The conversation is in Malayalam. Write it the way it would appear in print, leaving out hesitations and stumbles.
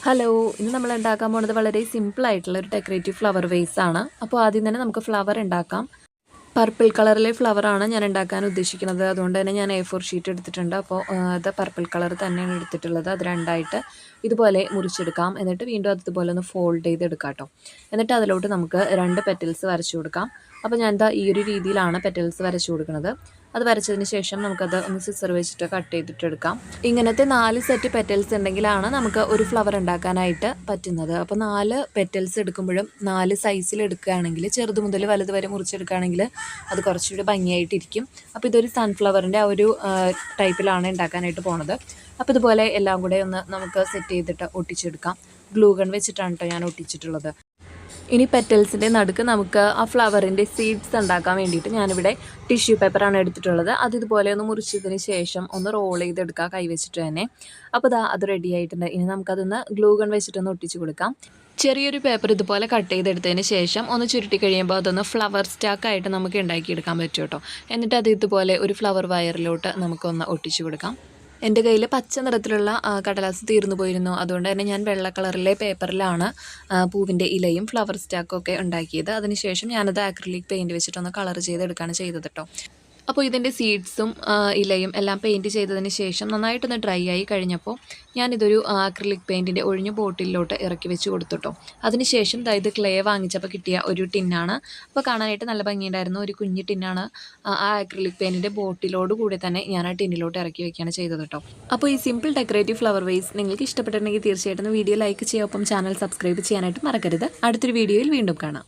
ഹലോ, ഇന്ന് നമ്മൾ ഉണ്ടാക്കാൻ പോകുന്നത് വളരെ സിമ്പിൾ ആയിട്ടുള്ള ഒരു ഡെക്കറേറ്റീവ് ഫ്ലവർ വേസ് ആണ്. അപ്പോൾ ആദ്യം തന്നെ നമുക്ക് ഫ്ലവർ ഉണ്ടാക്കാം. പർപ്പിൾ കളറിലെ ഫ്ലവറാണ് ഞാൻ ഉണ്ടാക്കാൻ ഉദ്ദേശിക്കുന്നത്. അതുകൊണ്ട് തന്നെ ഞാൻ A4 ഷീറ്റ് എടുത്തിട്ടുണ്ട്. അപ്പോൾ അത് പർപ്പിൾ കളർ തന്നെയാണ് എടുത്തിട്ടുള്ളത്. അത് രണ്ടായിട്ട് ഇതുപോലെ മുറിച്ചെടുക്കാം. എന്നിട്ട് വീണ്ടും അതുപോലെ ഒന്ന് ഫോൾഡ് ചെയ്തെടുക്കാം കേട്ടോ. എന്നിട്ട് അതിലോട്ട് നമുക്ക് 2 പെറ്റൽസ് വരച്ചു കൊടുക്കാം. അപ്പോൾ ഞാൻ ഈ ഒരു രീതിയിലാണ് പെറ്റൽസ് വരച്ചു കൊടുക്കുന്നത്. അത് വരച്ചതിന് ശേഷം നമുക്കത് ഒന്ന് സിസർ വെച്ചിട്ട് കട്ട് ചെയ്തിട്ടെടുക്കാം. ഇങ്ങനത്തെ 4 സെറ്റ് പെറ്റൽസ് ഉണ്ടെങ്കിലാണ് നമുക്ക് ഒരു ഫ്ലവർ ഉണ്ടാക്കാനായിട്ട് പറ്റുന്നത്. അപ്പോൾ 4 പെറ്റൽസ് എടുക്കുമ്പോഴും 4 സൈസിൽ എടുക്കുകയാണെങ്കിൽ, ചെറുത് മുതൽ വലുത് വരെ മുറിച്ചെടുക്കുകയാണെങ്കിൽ അത് കുറച്ചുകൂടി ഭംഗിയായിട്ടിരിക്കും. അപ്പോൾ ഇതൊരു സൺഫ്ലവറിൻ്റെ ആ ഒരു ടൈപ്പിലാണ് ഉണ്ടാക്കാനായിട്ട് പോണത്. അപ്പോൾ ഇതുപോലെ എല്ലാം കൂടെ ഒന്ന് നമുക്ക് സെറ്റ് ചെയ്തിട്ട് ഒട്ടിച്ചെടുക്കാം. ഗ്ലൂ ഗൺ വെച്ചിട്ടാണ് കേട്ടോ ഞാൻ ഒട്ടിച്ചിട്ടുള്ളത്. ഇനി പെറ്റൽസിൻ്റെ നടുക്ക് നമുക്ക് ആ ഫ്ലവറിൻ്റെ സീഡ്സ് ഉണ്ടാക്കാൻ വേണ്ടിയിട്ട് ഞാനിവിടെ ടിഷ്യൂ പേപ്പറാണ് എടുത്തിട്ടുള്ളത്. അത് ഇതുപോലെ ഒന്ന് മുറിച്ചതിന് ശേഷം ഒന്ന് റോൾ ചെയ്തെടുക്കുക കൈവച്ചിട്ട് തന്നെ. അപ്പോൾ അത് റെഡി ആയിട്ടുണ്ട്. ഇനി നമുക്കതൊന്ന് ഗ്ലൂ ഗൺ വെച്ചിട്ടൊന്ന് ഒട്ടിച്ച് കൊടുക്കാം. ചെറിയൊരു പേപ്പർ ഇതുപോലെ കട്ട് ചെയ്തെടുത്തതിന് ശേഷം ഒന്ന് ചുരുട്ടി കഴിയുമ്പോൾ അതൊന്ന് ഫ്ലവർ സ്റ്റാക്കായിട്ട് നമുക്ക് ഉണ്ടാക്കിയെടുക്കാൻ പറ്റും കേട്ടോ. എന്നിട്ട് അത് ഇതുപോലെ ഒരു ഫ്ലവർ വയറിലോട്ട് നമുക്കൊന്ന് ഒട്ടിച്ചു കൊടുക്കാം. എൻ്റെ കയ്യിൽ പച്ച നിറത്തിലുള്ള കടലാസ് തീർന്നു പോയിരുന്നു. അതുകൊണ്ട് തന്നെ ഞാൻ വെള്ള കളറിലെ പേപ്പറിലാണ് പൂവിൻ്റെ ഇലയും ഫ്ലവർ സ്റ്റാക്കും ഒക്കെ ഉണ്ടാക്കിയത്. അതിനുശേഷം ഞാനത് ആക്രിലിക് പെയിൻറ്റ് വെച്ചിട്ടൊന്ന് കളർ ചെയ്തെടുക്കുകയാണ് ചെയ്തത് കേട്ടോ. അപ്പോൾ ഇതിൻ്റെ സീഡ്സും ഇലയും എല്ലാം പെയിൻറ്റ് ചെയ്തതിന് ശേഷം നന്നായിട്ടൊന്ന് ഡ്രൈ ആയി കഴിഞ്ഞപ്പോൾ ഞാനിതൊരു ആക്രിലിക് പെയിൻറ്റിൻ്റെ ഒഴിഞ്ഞ ബോട്ടിലോട്ട് ഇറക്കി വെച്ച് കൊടുത്തുട്ടോ. അതിനുശേഷം ഇത് ക്ലേ വാങ്ങിച്ചപ്പോൾ കിട്ടിയ ഒരു ടിന്നാണ്. അപ്പോൾ കാണാനായിട്ട് നല്ല ഭംഗിയുണ്ടായിരുന്നു. ഒരു കുഞ്ഞു ടിന്നാണ്. ആ ആക്രിലിക് പെയിൻറ്റിൻ്റെ ബോട്ടിലോട് കൂടി തന്നെ ഞാൻ ആ ടിന്നിലോട്ട് ഇറക്കി വെക്കുകയാണ് ചെയ്തത് കേട്ടോ. അപ്പോൾ ഈ സിമ്പിൾ ഡെക്കറേറ്റീവ് ഫ്ലവർ വേസ് നിങ്ങൾക്ക് ഇഷ്ടപ്പെട്ടിട്ടുണ്ടെങ്കിൽ തീർച്ചയായിട്ടും വീഡിയോ ലൈക്ക് ചെയ്യുക. ഒപ്പം ചാനൽ സബ്സ്ക്രൈബ് ചെയ്യാനായിട്ട് മറക്കരുത്. അടുത്തൊരു വീഡിയോയിൽ വീണ്ടും കാണാം.